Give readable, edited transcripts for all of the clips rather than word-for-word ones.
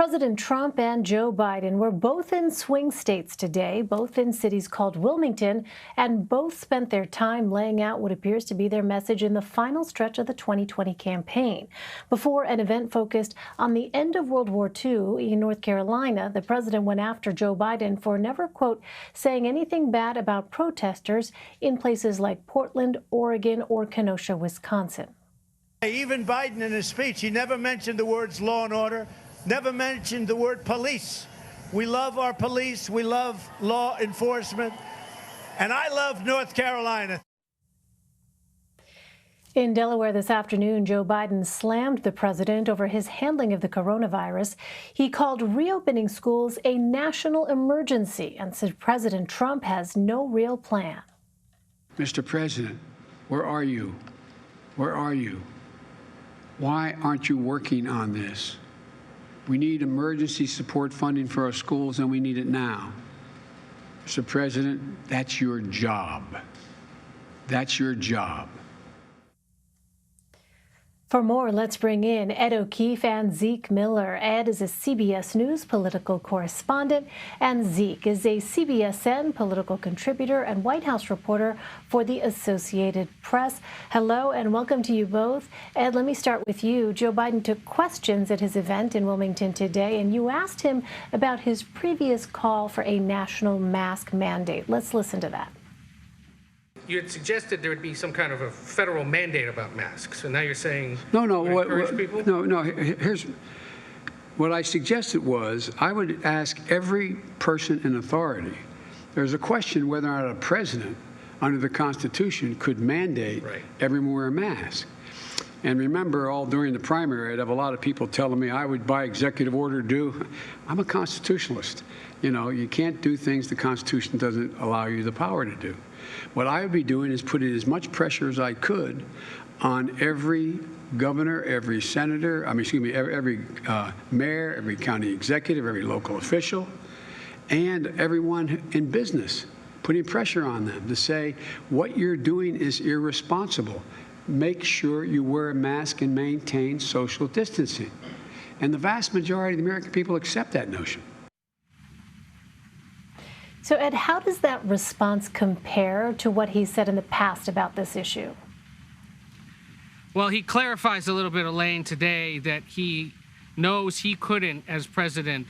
President Trump and Joe Biden were both in swing states today, both in cities called Wilmington, and both spent their time laying out what appears to be their message in the final stretch of the 2020 campaign. Before an event focused on the end of World War II in North Carolina, the president went after Joe Biden for never, quote, saying anything bad about protesters in places like Portland, Oregon, or Kenosha, Wisconsin. Even Biden in his speech, he never mentioned the words law and order, never mentioned the word police. We love our police, we love law enforcement, and I love North Carolina. In Delaware this afternoon, Joe Biden slammed the president over his handling of the coronavirus. He called reopening schools a national emergency and said President Trump has no real plan. Mr. President, where are you? Where are you? Why aren't you working on this? We need emergency support funding for our schools, and we need it now. Mr. President, that's your job. That's your job. For more, let's bring in Ed O'Keefe and Zeke Miller. Ed is a CBS News political correspondent, and Zeke is a CBSN political contributor and White House reporter for the Associated Press. Hello, and welcome to you both. Ed, let me start with you. Joe Biden took questions at his event in Wilmington today, and you asked him about his previous call for a national mask mandate. Let's listen to that. You had suggested there would be some kind of a federal mandate about masks, and now you're saying no. Encourage people? No. Here's what I suggested was I would ask every person in authority. There's a question whether or not a president under the Constitution could mandate everyone wear a mask. And remember, all during the primary, I'd have a lot of people telling me I would, by executive order, do. I'm a constitutionalist. You know, you can't do things the Constitution doesn't allow you the power to do. What I would be doing is putting as much pressure as I could on every governor, every senator, every mayor, every county executive, every local official, and everyone in business, putting pressure on them to say, what you're doing is irresponsible. Make sure you wear a mask and maintain social distancing. And the vast majority of the American people accept that notion. So, Ed, how does that response compare to what he said in the past about this issue? Well, he clarifies a little bit, Elaine, today that he knows he couldn't, as president,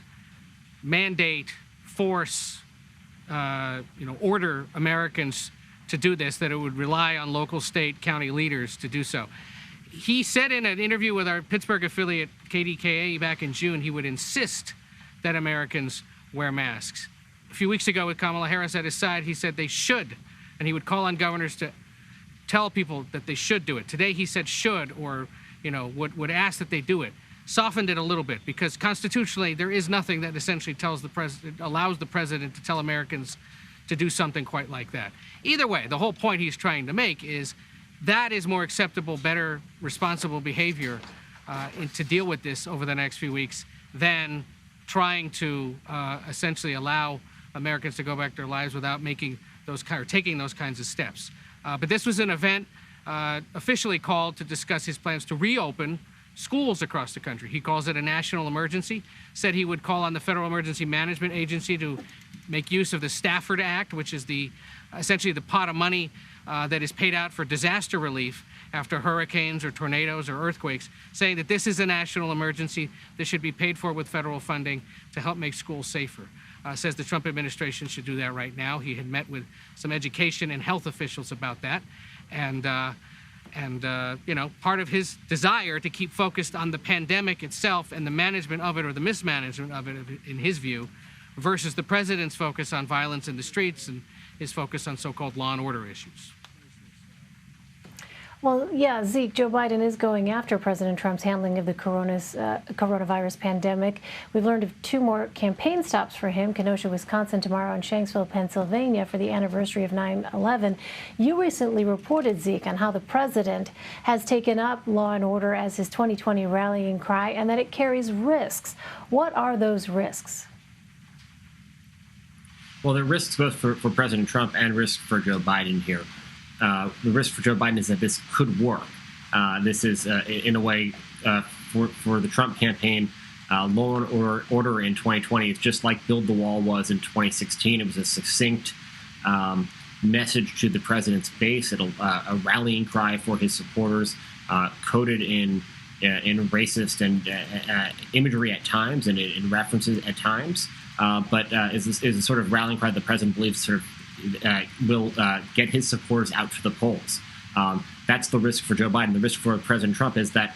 mandate, force, order Americans to do this, that it would rely on local, state, county leaders to do so. He said in an interview with our Pittsburgh affiliate, KDKA, back in June, he would insist that Americans wear masks. A few weeks ago, with Kamala Harris at his side, he said they should, and he would call on governors to tell people that they should do it. Today, he said should, or would ask that they do it. Softened it a little bit, because constitutionally, there is nothing that essentially allows the president to tell Americans to do something quite like that. Either way, the whole point he's trying to make is that is more acceptable, better, responsible behavior to deal with this over the next few weeks than trying to essentially allow Americans to go back to their lives without taking those kinds of steps. But this was an event officially called to discuss his plans to reopen schools across the country. He calls it a national emergency, said he would call on the Federal Emergency Management Agency to make use of the Stafford Act, which is essentially the pot of money that is paid out for disaster relief after hurricanes or tornadoes or earthquakes, saying that this is a national emergency. This should be paid for with federal funding to help make schools safer. Says the Trump administration should do that right now. He had met with some education and health officials about that. And part of his desire to keep focused on the pandemic itself and the management of it, or the mismanagement of it, in his view, versus the president's focus on violence in the streets and his focus on so-called law and order issues. Well, yeah, Zeke, Joe Biden is going after President Trump's handling of the coronavirus pandemic. We've learned of 2 more campaign stops for him, Kenosha, Wisconsin tomorrow, and Shanksville, Pennsylvania for the anniversary of 9/11. You recently reported, Zeke, on how the president has taken up law and order as his 2020 rallying cry and that it carries risks. What are those risks? Well, there are risks both for President Trump and risks for Joe Biden here. The risk for Joe Biden is that this could work. This is, in a way, for the Trump campaign, Law and order in 2020 is just like Build the Wall was in 2016. It was a succinct message to the president's base, a rallying cry for his supporters, coded in racist and imagery at times and in references at times, but is a sort of rallying cry the president believes will get his supporters out to the polls. That's the risk for Joe Biden. The risk for President Trump is that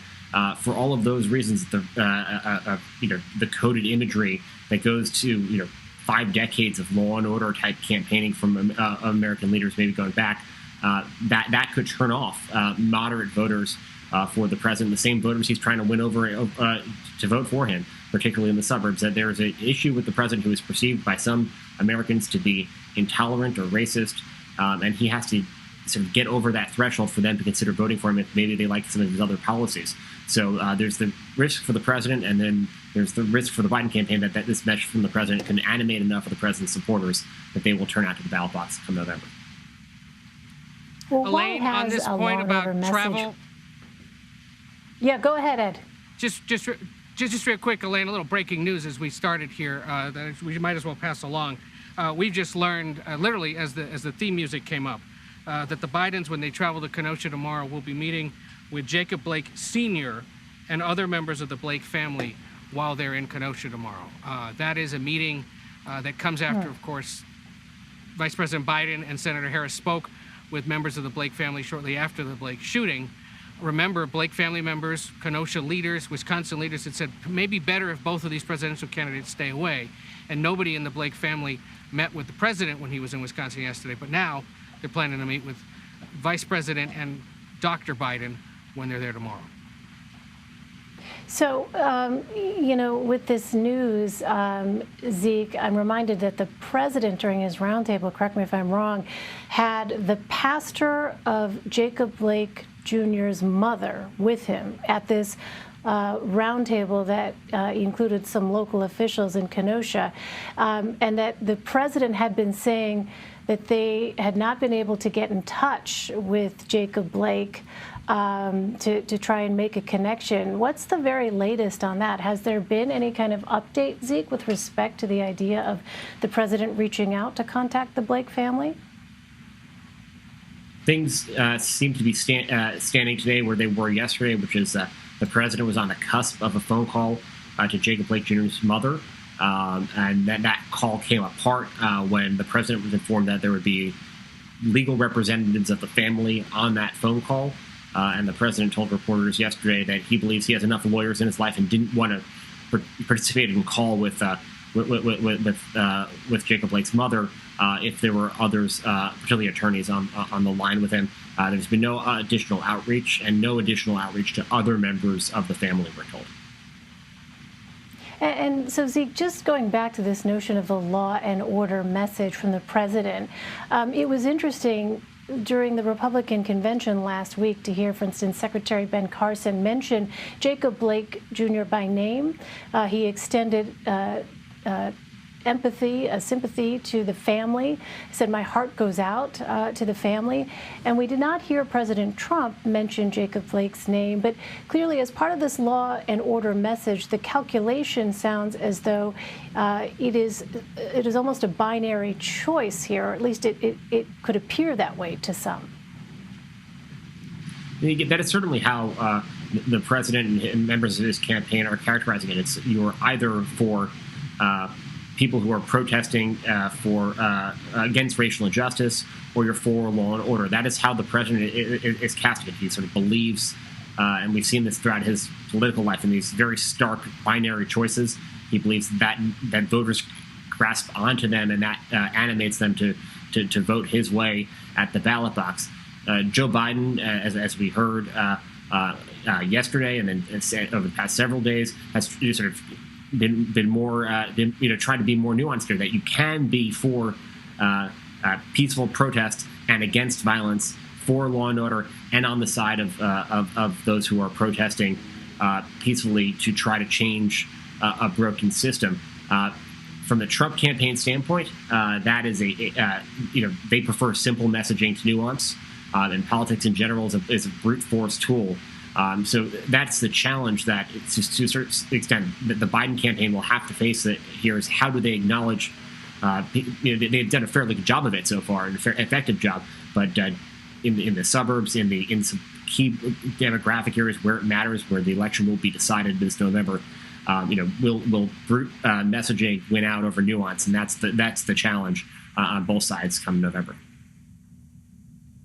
for all of those reasons, the coded imagery that goes to 5 decades of law and order type campaigning from American leaders, maybe going back, that could turn off moderate voters for the president, the same voters he's trying to win over to vote for him, particularly in the suburbs. That there is an issue with the president who is perceived by some Americans to be intolerant or racist, and he has to sort of get over that threshold for them to consider voting for him if maybe they like some of his other policies. So there's the risk for the president, and then there's the risk for the Biden campaign that this message from the president can animate enough of the president's supporters that they will turn out to the ballot box come November. Well, Elaine, on this point about travel. Yeah, go ahead, Ed. Just real quick, Elaine, a little breaking news as we started here that we might as well pass along. We've just learned, literally as the theme music came up, that the Bidens, when they travel to Kenosha tomorrow, will be meeting with Jacob Blake Sr. and other members of the Blake family while they're in Kenosha tomorrow. That is a meeting that comes after, of course, Vice President Biden and Senator Harris spoke with members of the Blake family shortly after the Blake shooting. Remember, Blake family members, Kenosha leaders, Wisconsin leaders had said maybe better if both of these presidential candidates stay away. And nobody in the Blake family met with the president when he was in Wisconsin yesterday. But now they're planning to meet with Vice President and Dr. Biden when they're there tomorrow. So, with this news, Zeke, I'm reminded that the president during his roundtable, correct me if I'm wrong, had the pastor of Jacob Blake Jr.'s mother with him at this roundtable that included some local officials in Kenosha, and that the president had been saying that they had not been able to get in touch with Jacob Blake to try and make a connection. What's the very latest on that? Has there been any kind of update, Zeke, with respect to the idea of the president reaching out to contact the Blake family? Things seem to be standing today where they were yesterday, which is the president was on the cusp of a phone call to Jacob Blake Jr.'s mother, and that call came apart when the president was informed that there would be legal representatives of the family on that phone call. And the president told reporters yesterday that he believes he has enough lawyers in his life and didn't want to participate in a call with Jacob Blake's mother if there were others, particularly attorneys, on the line with him. There's been no additional outreach and no additional outreach to other members of the family, we're told. And so, Zeke, just going back to this notion of the law and order message from the president, it was interesting during the Republican convention last week to hear, for instance, Secretary Ben Carson mention Jacob Blake Jr. by name. He extended empathy, sympathy to the family. He said, "My heart goes out to the family." And we did not hear President Trump mention Jacob Blake's name, but clearly as part of this law and order message, the calculation sounds as though it is almost a binary choice here, or at least it could appear that way to some. That is certainly how the president and members of his campaign are characterizing it. It's you're either for people who are protesting against racial injustice, or you're for law and order. That is how the president is casting it. He sort of believes, and we've seen this throughout his political life in these very stark binary choices. He believes that voters grasp onto them, and that animates them to vote his way at the ballot box. Joe Biden, as we heard yesterday, and then over the past several days, has sort of been more trying to be more nuanced here, that you can be for peaceful protest and against violence, for law and order, and on the side of those who are protesting peacefully to try to change a broken system. From the Trump campaign standpoint, that is they prefer simple messaging to nuance, and politics in general is a brute force tool So that's the challenge that, to a certain extent, that the Biden campaign will have to face here is how do they acknowledge, they've done a fairly good job of it so far, and an effective job, but in the suburbs, in some key demographic areas where it matters, where the election will be decided this November, will brute messaging win out over nuance, and that's the challenge on both sides come November.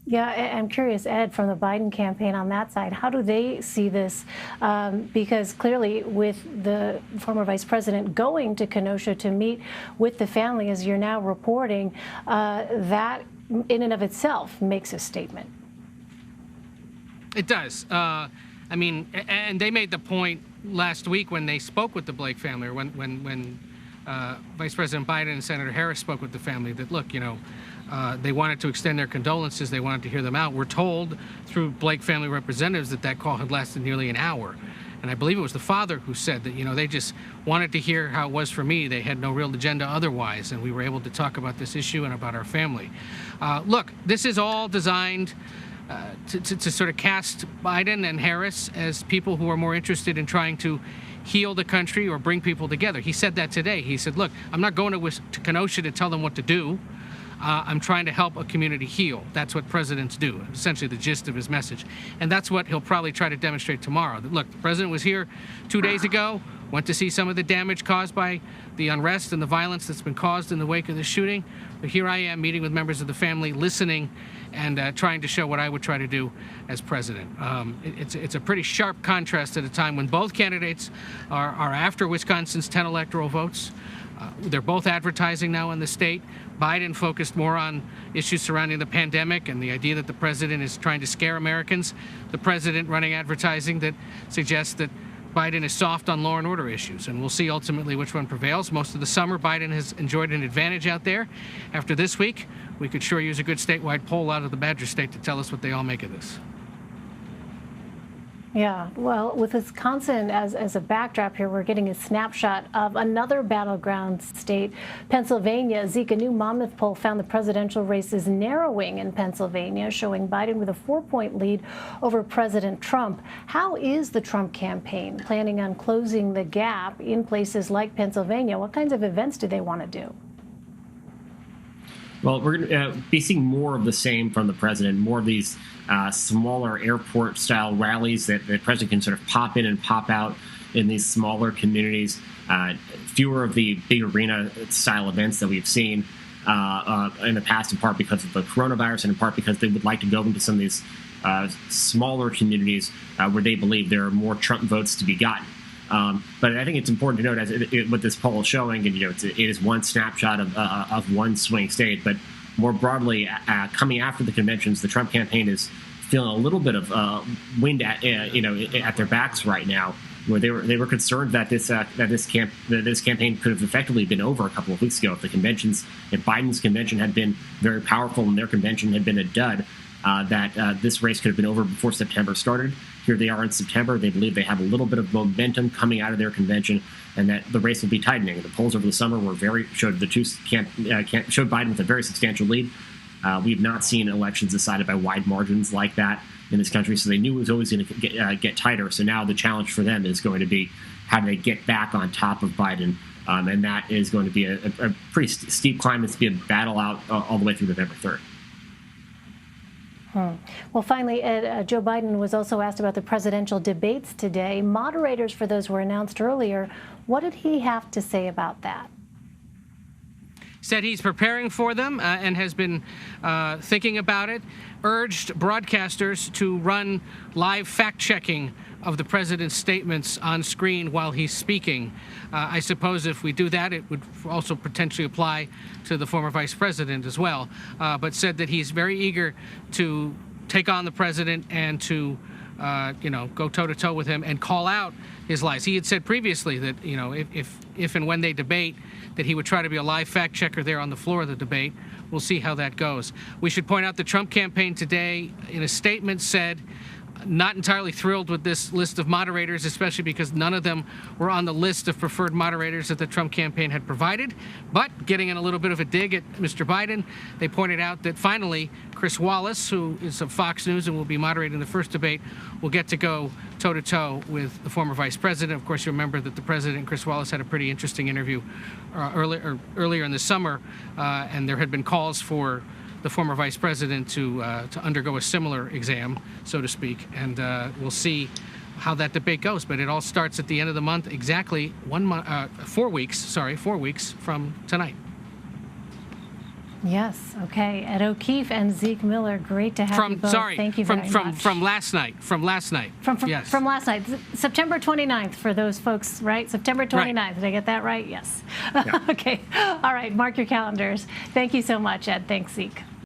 Yeah, I'm curious, Ed, from the Biden campaign on that side, how do they see this? Because clearly with the former vice president going to Kenosha to meet with the family, as you're now reporting, that in and of itself makes a statement. It does. And they made the point last week when they spoke with the Blake family, or when Vice President Biden and Senator Harris spoke with the family, that, look, they wanted to extend their condolences. They wanted to hear them out. We're told through Blake family representatives that call had lasted nearly an hour. And I believe it was the father who said that, they just wanted to hear how it was for me. They had no real agenda otherwise. And we were able to talk about this issue and about our family. Look, this is all designed to sort of cast Biden and Harris as people who are more interested in trying to heal the country or bring people together. He said that today. He said, look, I'm not going to Kenosha to tell them what to do. I'm trying to help a community heal. That's what presidents do, essentially the gist of his message. And that's what he'll probably try to demonstrate tomorrow. That, look, the president was here 2 days ago, went to see some of the damage caused by the unrest and the violence that's been caused in the wake of the shooting. But here I am meeting with members of the family, listening and trying to show what I would try to do as president. It's a pretty sharp contrast at a time when both candidates are after Wisconsin's 10 electoral votes. They're both advertising now in the state. Biden focused more on issues surrounding the pandemic and the idea that the president is trying to scare Americans. The president running advertising that suggests that Biden is soft on law and order issues, and we'll see ultimately which one prevails. Most of the summer, Biden has enjoyed an advantage out there. After this week, we could sure use a good statewide poll out of the Badger State to tell us what they all make of this. Yeah, well, with Wisconsin as a backdrop here, we're getting a snapshot of another battleground state, Pennsylvania. Zeke, a new Monmouth poll found the presidential race is narrowing in Pennsylvania, showing Biden with a 4-point lead over President Trump. How is the Trump campaign planning on closing the gap in places like Pennsylvania? What kinds of events do they want to do? Well, we're going to be seeing more of the same from the president, more of these smaller airport-style rallies that the president can sort of pop in and pop out in these smaller communities, fewer of the big arena-style events that we've seen in the past, in part because of the coronavirus and in part because they would like to go into some of these smaller communities where they believe there are more Trump votes to be gotten. But I think it's important to note, as what this poll is showing, and it is one snapshot of one swing state, but more broadly, coming after the conventions, the Trump campaign is feeling a little bit of wind at their backs right now, where they were concerned that this campaign could have effectively been over a couple of weeks ago if Biden's convention had been very powerful and their convention had been a dud. That this race could have been over before September started. Here they are in September. They believe they have a little bit of momentum coming out of their convention, and that the race will be tightening. The polls over the summer showed Biden with a very substantial lead. We have not seen elections decided by wide margins like that in this country, so they knew it was always going to get tighter. So now the challenge for them is going to be how do they get back on top of Biden, and that is going to be a pretty steep climb. It's going to be a battle out all the way through November 3rd. Well, finally, Ed, Joe Biden was also asked about the presidential debates today. Moderators for those were announced earlier. What did he have to say about that? Said he's preparing for them and has been thinking about it. Urged broadcasters to run live fact-checking of the president's statements on screen while he's speaking. I suppose if we do that, it would also potentially apply to the former vice president as well, but said that he's very eager to take on the president and to go toe-to-toe with him and call out his lies. He had said previously that, if and when they debate, that he would try to be a live fact-checker there on the floor of the debate. We'll see how that goes. We should point out the Trump campaign today, in a statement, said Not entirely thrilled with this list of moderators, especially because none of them were on the list of preferred moderators that the Trump campaign had provided. But getting in a little bit of a dig at Mr. Biden, they pointed out that finally Chris Wallace, who is of Fox News and will be moderating the first debate, will get to go toe-to-toe with the former vice president. Of course, you remember that the president and Chris Wallace had a pretty interesting interview earlier in the summer, and there had been calls for the former vice president to undergo a similar exam, so to speak, and we'll see how that debate goes. But it all starts at the end of the month, exactly 4 weeks from tonight. Yes. Okay. Ed O'Keefe and Zeke Miller, great to have you both. Thank you very much. From last night. From last night. Yes. From last night. September 29th for those folks, right? September 29th. Right. Did I get that right? Yes. Yeah. Okay. All right. Mark your calendars. Thank you so much, Ed. Thanks, Zeke.